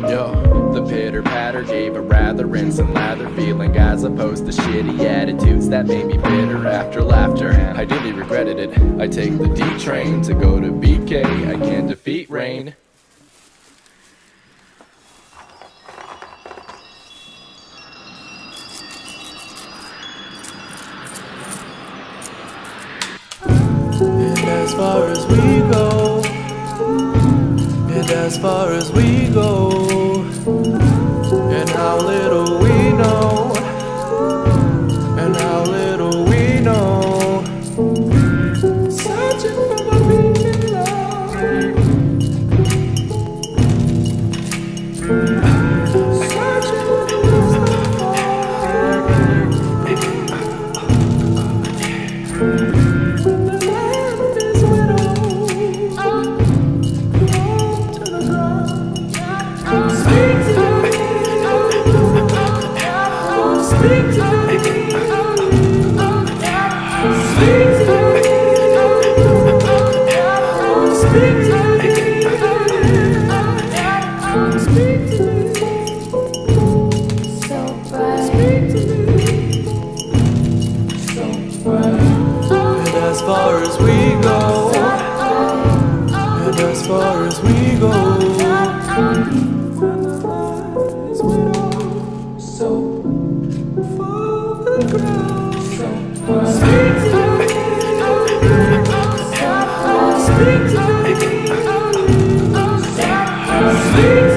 Yo, the pitter patter gave a rather rinse and lather feeling, as opposed to shitty attitudes that made me bitter after laughter. I deeply regretted it. I take the D train to go to BK. I can't defeat rain. And as far as we go, and as far as we go, and how little we know, and how little we know, searching for my meaning love, searching for the lost as far as we go, and as far as we go, so for the ground, speak to me, speak to me, speak to me.